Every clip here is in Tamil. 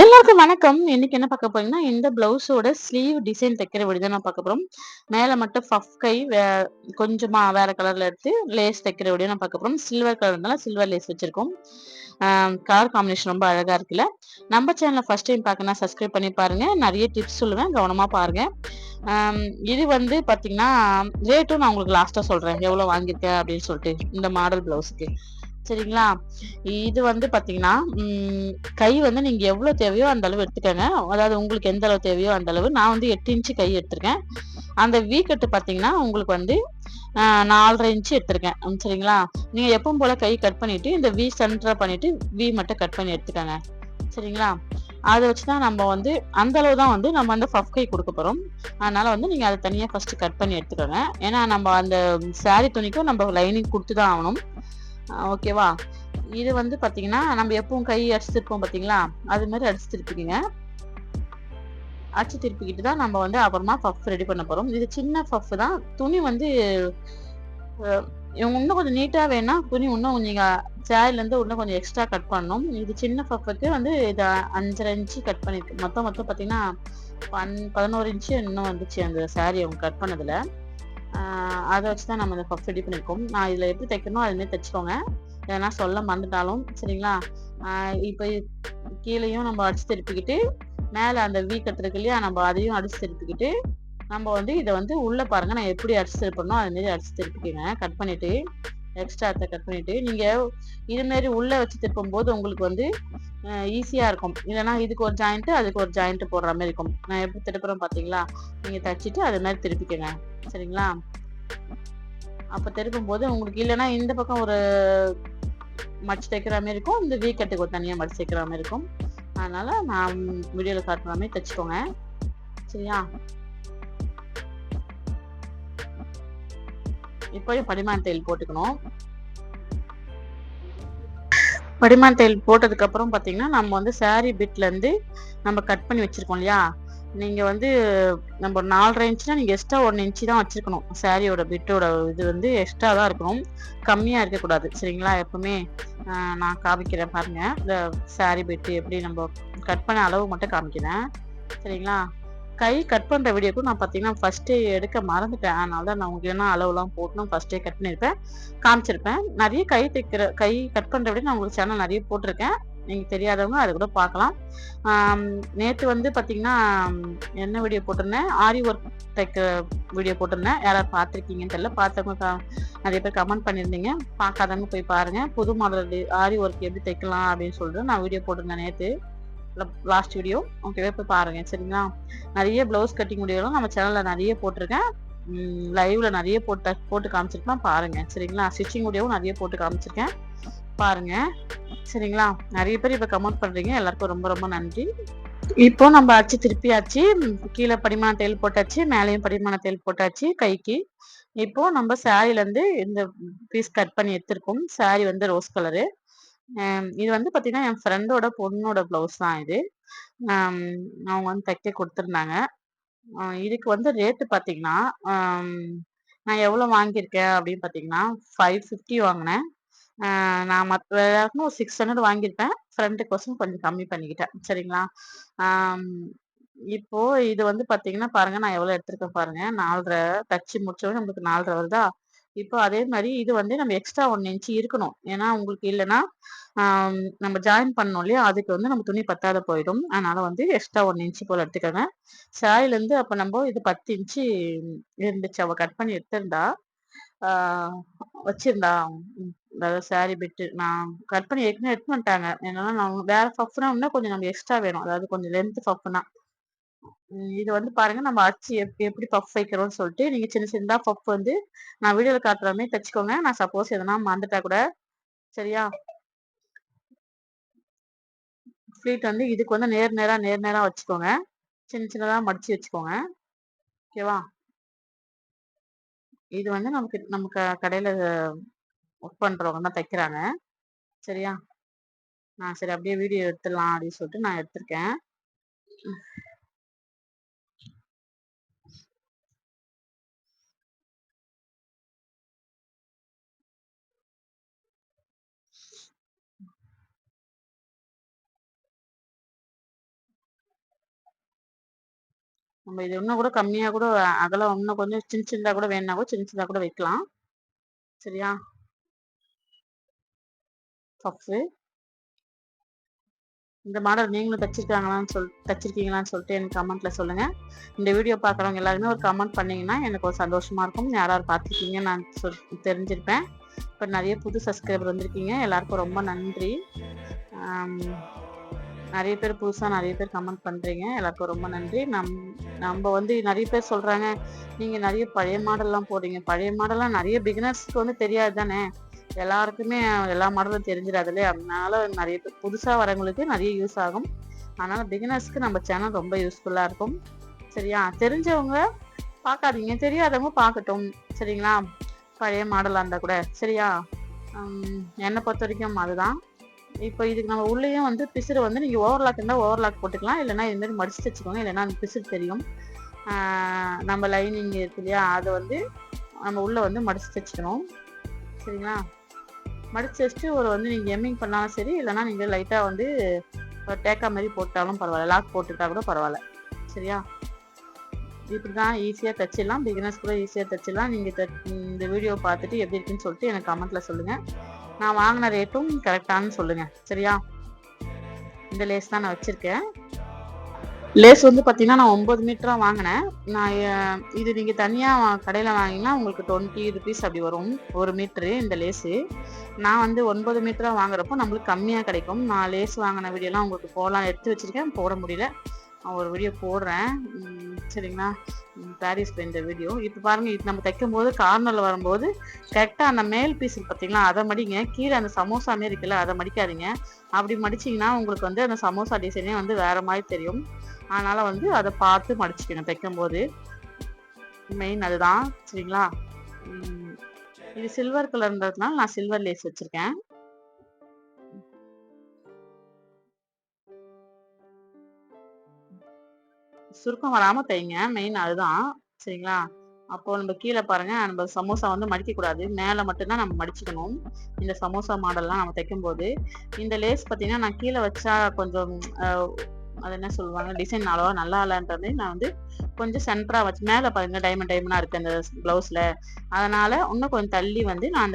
எல்லாருக்கும் வணக்கம். இன்னைக்கு என்ன பார்க்க போறீங்கன்னா, இந்த ப்ளவுஸோட ஸ்லீவ் டிசைன் தைக்கிற வீடியோ தான் நான் பார்க்க போறோம். மேல மட்டும் பஃப் கை கொஞ்சமா வேற கலர்ல எடுத்து லேஸ் தைக்கிற வீடியோ நான் பார்க்க போறோம். சில்வர் கலர்னால சில்வர் லேஸ் வச்சிருக்கோம். கலர் காம்பினேஷன் ரொம்ப அழகா இருக்குல்ல. நம்ம சேனல ஃபர்ஸ்ட் டைம் பார்க்கணும்னா சப்ஸ்கிரைப் பண்ணி பாருங்க. நெறைய டிப்ஸ் சொல்லுவேன். கவனமா பாருங்க. ஆம், இது வந்து பார்த்தீங்கன்னா, ரேட்டும் நான் உங்களுக்கு லாஸ்ட்டா சொல்றேன். எவ்வளோ வாங்கியிருக்கேன் அப்படின்னு சொல்லிட்டு, இந்த மாடல் ப்ளவுஸுக்கு. சரிங்களா? இது வந்து பார்த்தீங்கன்னா, கை வந்து நீங்க எவ்வளோ தேவையோ அந்த அளவு எடுத்துக்கங்க. அதாவது உங்களுக்கு எந்த அளவு தேவையோ அந்த அளவு. நான் வந்து 8 இன்ச்சு கை எடுத்திருக்கேன். அந்த வி கட்டு பார்த்தீங்கன்னா, உங்களுக்கு வந்து 4 1/2 இன்ச்சு எடுத்திருக்கேன். சரிங்களா? நீங்க எப்பவும் போல கை கட் பண்ணிட்டு, இந்த வி சென்டரா பண்ணிட்டு, வி மட்டும் கட் பண்ணி எடுத்துக்கங்க. சரிங்களா? அத வச்சு தான் நம்ம வந்து அந்த அளவு தான் வந்து நம்ம அந்த பஃப் கை குடுக்க போறோம். அதனால வந்து நீங்க அத தனியா ஃபர்ஸ்ட் கட் பண்ணி எடுத்துக்கோங்க. ஏன்னா நம்ம அந்த சாரி துணிக்கும் நம்ம லைனிங் குடுத்து தான் ஆவணும். ஓகேவா? இது வந்து பார்த்தீங்கன்னா, நம்ம எப்பவும் கை அடிச்சு திருப்போம் பார்த்தீங்களா? அது மாரி அடிச்சு திருப்பிக்கங்க. அடிச்சு திருப்பிக்கிட்டு தான் நம்ம வந்து அப்புறமா பஃப் ரெடி பண்ண போறோம். இது சின்ன பஃப் தான். துணி வந்து அ இன்னும் கொஞ்சம் நீட்டா வேணுனா, துணி இன்னும் நீங்க சேரிலருந்து இன்னும் கொஞ்சம் எக்ஸ்ட்ரா கட் பண்ணணும். இது சின்ன பஃப்க்கு வந்து இத 5 1/2 இன்ச்சு கட் பண்ணிருக்கு. மொத்தம் மொத்தம் பார்த்தீங்கன்னா, 11 இன்ச்சு இன்னும் வந்துச்சு அந்த சாரி அவங்க கட் பண்ணதுல. ஆ அத வச்சு தான் நம்ம இந்த பஃப் ரெடி பண்ணியிருக்கோம். நான் இதுல எப்படி தைக்கணுமோ அது மாரி தச்சுக்கோங்க. எதனா சொல்ல மறந்துட்டாலும் சரிங்களா? ஆ இப்ப கீழயும் நம்ம அடிச்சு திருப்பிக்கிட்டு, மேல அந்த வி கட் இருக்கு இல்லையா? நம்ம அதையும் அடிச்சு திருப்பிக்கிட்டு, நம்ம வந்து இத வந்து உள்ள பாருங்க நான் எப்படி அடிச்சு திருப்பனோ அது மாரி அடிச்சு திருப்பிக்கங்க. கட் பண்ணிட்டு, எக்ஸ்ட்ரா எர்த்த கட் பண்ணிட்டு, நீங்க இது மாரி உள்ள வச்சு திருப்பும்போது உங்களுக்கு வந்து ஈஸியா இருக்கும். இல்லன்னா இதுக்கு ஒரு ஜாயிண்ட், அதுக்கு ஒரு ஜாயிண்ட் போடுற மாரி இருக்கும். நான் எப்படி திருப்புறேன் பார்த்தீங்களா? நீங்க தச்சுட்டு அது மாரி திருப்பிக்கங்க. சரிங்களா? அப்ப திருப்பும்போது உங்களுக்கு இல்லன்னா இந்த பக்கம் ஒரு மடிச்சு தைக்கிற மாரி இருக்கும். இந்த வி கட்டுக்கு ஒரு தனியா மடிச்சு தைக்கிற மாரி இருக்கும். அதனால நான் வீடியோல காட்டுற மாரி தச்சுக்கோங்க. சரியா? இப்பயும் படிமான தையல் போட்டுக்கணும். படிமான தையல் போட்டதுக்கு அப்புறம் பார்த்தீங்கன்னா, நம்ம வந்து சாரி பிட்லேருந்து நம்ம கட் பண்ணி வச்சிருக்கோம் இல்லையா? நீங்க வந்து நம்ம 4 1/2 இன்ச்னா நீங்க எக்ஸ்ட்ரா 1 இன்ச் தான் வச்சிருக்கணும். சாரியோட பிட்டோட இது வந்து எக்ஸ்ட்ரா தான் இருக்கணும். கம்மியா இருக்கக்கூடாது. சரிங்களா? எப்பவுமே நான் காமிக்கிறேன் பாருங்க. இந்த சாரி பிட் எப்படி நம்ம கட் பண்ண அளவு மட்டும் காமிக்கிறேன். சரிங்களா? கை கட் பண்ற வீடியோக்கும் நான் பார்த்தீங்கன்னா, ஃபர்ஸ்ட்டே எடுக்க மறந்துட்டேன். அதனால தான் நான் உங்களுக்கு வேணா அளவுலாம் போட்டு நான் ஃபர்ஸ்ட்டே கட் பண்ணியிருப்பேன். காமிச்சிருப்பேன். நெறைய கை கட் பண்ற வீடியோ நான் உங்களுக்கு சேனல் நெறைய போட்டிருக்கேன். நீங்க தெரியாதவங்க அத கூட பார்க்கலாம். ஆம், நேத்து வந்து பார்த்தீங்கன்னா, என்ன வீடியோ போட்டிருந்தேன்? ஆரி ஒர்க் தைக்கிற வீடியோ போட்டிருந்தேன். யாராவது பார்த்துருக்கீங்கன்னு தெரியல. பார்த்தவங்க நெறைய பேர் கமெண்ட் பண்ணியிருந்தீங்க. பார்க்காதவங்க போய் பாருங்க. புது மாடல் ஆரி ஒர்க் எப்படி தைக்கலாம் அப்படின்னு சொல்லிட்டு நான் வீடியோ போட்டிருந்தேன் நேத்து. Last video. ஓகேவா? போய் பாருங்க. சரிங்களா? நெறைய ப்ளவுஸ் கட்டிங் வீடியோலாம் நம்ம சேனல்ல நெறைய போட்டிருக்கேன். லைவ்ல நெறைய போட்டு காமிச்சிருக்கேன் பாருங்க. சரிங்களா? ஸ்டிச்சிங் வீடியோவும் நெறைய போட்டு காமிச்சிருக்கேன். பாருங்க. சரிங்களா? நெறைய பேர் இப்ப கமெண்ட் பண்றீங்க. எல்லாருக்கும் ரொம்ப ரொம்ப நன்றி. இப்போ நம்ம அச்சு திருப்பியாச்சு. கீழ படிமான தையல் போட்டாச்சு. மேலேயும் படிமான தையல் போட்டாச்சு கைக்கு. இப்போ நம்ம சாரிலருந்து இந்த பீஸ் கட் பண்ணி எடுத்திருக்கோம். சாரி வந்து ரோஸ் கலரு. இது வந்து பார்த்தீங்கன்னா, என் ஃப்ரெண்டோட பொண்ணோட ப்ளவுஸ் தான் இது. அம் அவங்க வந்து தைக்க குடுத்துருந்தாங்க. இதுக்கு வந்து ரேட்டு பார்த்தீங்கன்னா, அம் நான் எவ்வளோ வாங்கியிருக்கேன் அப்படின்னு பார்த்தீங்கன்னா, 550 வாங்குனேன். அ நான் மத்த எல்லாருக்கும் ஒரு 600 வாங்கியிருப்பேன். ஃப்ரெண்டுக்கோசரம் கொஞ்சம் கம்மி பண்ணிக்கிட்டேன். சரிங்களா? ஆம் இப்போ இது வந்து பார்த்தீங்கன்னா, பாருங்க நான் எவ்வளோ எடுத்திருக்கேன் பாருங்க. 4 1/2 தச்சு முடிச்சோனே நம்மளுக்கு 4 1/2 வருதா? இப்போ அதே மாரி இது வந்து நம்ம எக்ஸ்ட்ரா 1 இன்ச் இருக்கணும். ஏன்னா உங்களுக்கு இல்லன்னா, நம்ம ஜாயின் பண்ணோம் இல்லையா? அதுக்கு வந்து நம்ம துணி பத்தாத போயிடும். அதனால வந்து எக்ஸ்ட்ரா 1 இன்ச் போல எடுத்துக்கோங்க. சாரிலருந்து அப்ப நம்ப இது 10 இன்ச்சு இருந்துச்சு. அவ கட் பண்ணி எடுத்திருந்தா. ஆ வச்சிருந்தா. அதாவது சாரி பிட்டு நான் கட் பண்ணி ஏற்கனவே எடுத்துட்டு வந்துட்டாங்க. என்னன்னா நான் வேற பஃப்னா இன்னும் கொஞ்சம் நம்ம எக்ஸ்ட்ரா வேணும். அதாவது கொஞ்சம் லென்த் பஃப்னா. இது வந்து பாருங்க நம்ம அச்சு எப்படி பஃப் வைக்கிறோம்னு சொல்லிட்டு, நீங்க சின்ன சின்னதா பஃப் வந்து நான் வீடியோல காட்டுற மாரி தச்சுக்கோங்க. நான் சப்போஸ் எதனா மறந்துட்டா கூட சரியா? ஃப்ளீட் வந்து இதுக்கு வந்து நேர் நேரா வச்சுக்கோங்க. சின்ன சின்னதா மடிச்சு வச்சுக்கோங்க. ஓகேவா? இது வந்து நமக்கு கடையில ஒர்க் பண்றவங்க தான் தைக்கிறாங்க. சரியா? நான் சரி அப்படியே வீடியோ எடுத்துடலாம் அப்படின்னு சொல்லிட்டு நான் எடுத்திருக்கேன். நம்ம இது இன்னும் கூட கம்மியா கூட அகலம் இன்னும் கொஞ்சம் சின்ன சின்னதா கூட வேணும்னா கூட சின்ன சின்னதா கூட வைக்கலாம். சரியா? பஃப்பு. இந்த மாடல் நீங்களும் தச்சிருக்கீங்களான்னு சொல்லிட்டு எனக்கு கமெண்ட்ல சொல்லுங்க. இந்த வீடியோ பார்க்குறவங்க எல்லாருமே ஒரு கமெண்ட் பண்ணீங்கன்னா எனக்கு ஒரு சந்தோஷமா இருக்கும். யாராவது பார்த்துருக்கீங்கன்னு நான் தெரிஞ்சிருப்பேன். இப்போ நிறைய புது சப்ஸ்கிரைபர் வந்திருக்கீங்க. எல்லாருக்கும் ரொம்ப நன்றி. நிறைய பேர் புதுசாக நிறைய பேர் கமெண்ட் பண்ணுறீங்க. எல்லாருக்கும் ரொம்ப நன்றி. நம்ம வந்து நிறைய பேர் சொல்கிறாங்க, நீங்கள் நிறைய பழைய மாடல்லாம் போடுறீங்க. பழைய மாடல்லாம் நிறைய பிகினர்ஸ்க்கு வந்து தெரியாது தானே. எல்லாருக்குமே எல்லா மாடலும் தெரிஞ்சிடாதுல்ல. அதனால நிறைய பேர் புதுசாக வரவங்களுக்கு நிறைய யூஸ் ஆகும். அதனால பிகினர்ஸ்க்கு நம்ம சேனல் ரொம்ப யூஸ்ஃபுல்லாக இருக்கும். சரியா? தெரிஞ்சவங்க பார்க்காதீங்க, தெரியாதவங்க பார்க்கட்டும். சரிங்களா? பழைய மாடலாக இருந்தால் கூட. சரியா? என்னை பொறுத்த வரைக்கும் அதுதான். இப்போ இதுக்கு நம்ம உள்ளேயும் வந்து பிசுறு வந்து நீங்கள் ஓவர்லாக் இருந்தால் ஓவர்லாக் போட்டுக்கலாம். இல்லைன்னா இது மாதிரி மடிச்சு வச்சுக்கோங்க. இல்லைன்னா அந்த பிசுறு தெரியும். நம்ம லைனிங் இருக்கு இல்லையா, அதை வந்து நம்ம உள்ளே வந்து மடிச்சு வச்சுக்கணும். சரிங்களா? மடிச்சு வச்சுட்டு ஒரு வந்து நீங்கள் எம்மிங் பண்ணாலும் சரி, இல்லைன்னா நீங்கள் லைட்டாக வந்து டேக்கா மாதிரி போட்டாலும் பரவாயில்ல, லாக் போட்டுட்டா கூட பரவாயில்ல. சரியா? இப்படி தான் ஈஸியாக தைச்சிடலாம். பிகினர்ஸ் கூட ஈஸியாக தைச்சிடலாம். நீங்கள் இந்த வீடியோ பார்த்துட்டு எப்படி இருக்குன்னு சொல்லிட்டு எனக்கு கமெண்ட்டில் சொல்லுங்கள். நான் வாங்கின ரேட்டும் கரெக்டானு சொல்லுங்கள். சரியா? இந்த லேஸ் தான் நான் வச்சுருக்கேன். லேஸ் வந்து பார்த்தீங்கன்னா நான் 9 மீட்டராக வாங்கினேன். நான் இது நீங்கள் தனியாக கடையில் வாங்கினா உங்களுக்கு 20 ருபீஸ் அப்படி வரும் ஒரு மீட்ரு இந்த லேஸு. நான் வந்து 9 மீட்டராக வாங்குறப்போ நம்மளுக்கு கம்மியாக கிடைக்கும். நான் லேஸ் வாங்கின வீடியோலாம் உங்களுக்கு போடலாம் எடுத்து வச்சுருக்கேன், போட முடியல. ஒரு வீடியோ போடுறேன். சரிங்களா? பாரிஸில் இந்த வீடியோ. இப்போ பாருங்கள், இது நம்ம தைக்கும் போது கார்னரில் வரும்போது கரெக்டாக அந்த மேல் பீஸ் பார்த்தீங்களா, அதை மடிங்க. கீழே அந்த சமோசா மாரி இருக்குல்ல, அதை மடிக்காதீங்க. அப்படி மடிச்சிங்கன்னா உங்களுக்கு வந்து அந்த சமோசா டிசைனே வந்து வேறு மாதிரி தெரியும். அதனால் வந்து அதை பார்த்து மடிச்சுக்கணும் தைக்கும் போது. மெயின் அதுதான். சரிங்களா? இது சில்வர் கலர்ன்றதுனால நான் சில்வர் லேஸ் வச்சுருக்கேன். சுருக்கம் வராமல் தைங்க, மெயின் அதுதான். சரிங்களா? அப்போ நம்ம கீழே பாருங்க, நம்ம சமோசா வந்து மடிக்கக்கூடாது, மேலே மட்டும்தான் நம்ம மடிச்சுக்கணும். இந்த சமோசா மாடல்லாம் நம்ம தைக்கும்போது இந்த லேஸ் பார்த்தீங்கன்னா நான் கீழே வச்சா கொஞ்சம் அது என்ன சொல்லுவாங்க, டிசைன் அவ்வளோவா நல்லா இல்லைன்றது நான் வந்து கொஞ்சம் சென்டராக வச்சு மேலே பாருங்க டைமண்டாக இருக்குது அந்த ப்ளவுஸில். அதனால் இன்னும் கொஞ்சம் தள்ளி வந்து நான்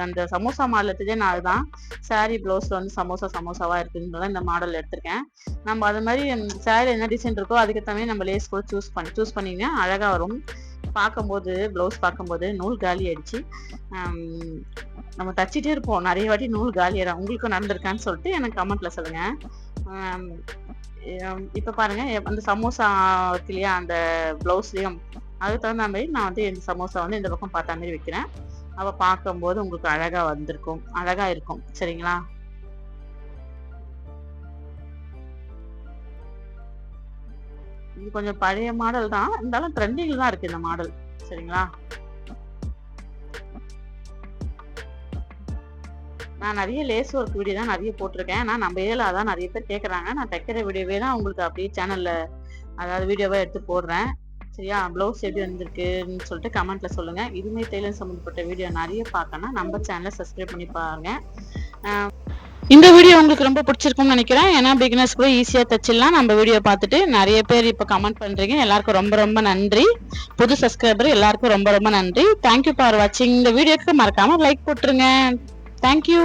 அந்த சமோசா மாடலத்துலேயே நான் அதுதான் சாரீ ப்ளவுஸில் வந்து சமோசாவாக இருக்குதுன்றதான் இந்த மாடல் எடுத்திருக்கேன். நம்ம அது மாதிரி சாரீ என்ன டிசைன் இருக்கோ அதுக்கு தகுந்த நம்ம லேஸ் கூட சூஸ் பண்ணிங்கன்னா அழகாக வரும். பார்க்கும்போது ப்ளவுஸ் பார்க்கும்போது நூல் காலி ஆயிடுச்சு. நம்ம தச்சிட்டே இருப்போம், நிறைய வாட்டி நூல் காலி ஆயிடும். உங்களுக்கும் நடந்திருக்கான்னு சொல்லிட்டு எனக்கு கமெண்ட்டில் சொல்லுங்கள். இப்போ பாருங்க, அந்த சமோசா இருக்கு இல்லையா, அந்த ப்ளவுஸ்லேயும் அதுக்கு தகுந்த மாதிரி நான் வந்து இந்த சமோசா வந்து இந்த பக்கம் பார்த்த மாதிரி வைக்கிறேன். அப்போ பார்க்கும்போது உங்களுக்கு அழகாக இருக்கும். சரிங்களா? இது கொஞ்சம் பழைய மாடல் தான், இருந்தாலும் ட்ரெண்டிங்கில் தான் இருக்குது இந்த மாடல். சரிங்களா? நான் நிறைய லேஸ் ஒர்க் வீடியோ தான் நிறைய போட்டிருக்கேன். ஆனால் நம்ம ஏரியாவில் அதான் நிறைய பேர் கேட்குறாங்க. நான் தைக்கிற வீடியோவே தான் உங்களுக்கு அப்படியே சேனலில் அதாவது வீடியோவாக எடுத்து போடுறேன். சரியா? ப்ளவுஸ் எப்படி வந்திருக்குன்னு சொல்லிட்டு கமெண்ட்டில் சொல்லுங்கள். இதுமாதிரி டெய்லர் சம்மந்தப்பட்ட வீடியோ நிறைய பார்க்கணும்னா நம்ம சேனலை சப்ஸ்கிரைப் பண்ணி பாருங்கள். இந்த வீடியோ உங்களுக்கு ரொம்ப பிடிச்சிருக்கும்னு நினைக்கிறேன். ஏன்னா பிகினர்ஸ் கூட ஈஸியாக தைச்சிடலாம். நம்ம வீடியோ பார்த்துட்டு நிறைய பேர் இப்போ கமெண்ட் பண்ணுறீங்க. எல்லாருக்கும் ரொம்ப ரொம்ப நன்றி. புது சப்ஸ்கிரைபர் எல்லாருக்கும் ரொம்ப ரொம்ப நன்றி. தேங்க்யூ ஃபார் வாட்சிங். இந்த வீடியோக்கு மறக்காமல் லைக் போட்டுருங்க. தேங்க்யூ.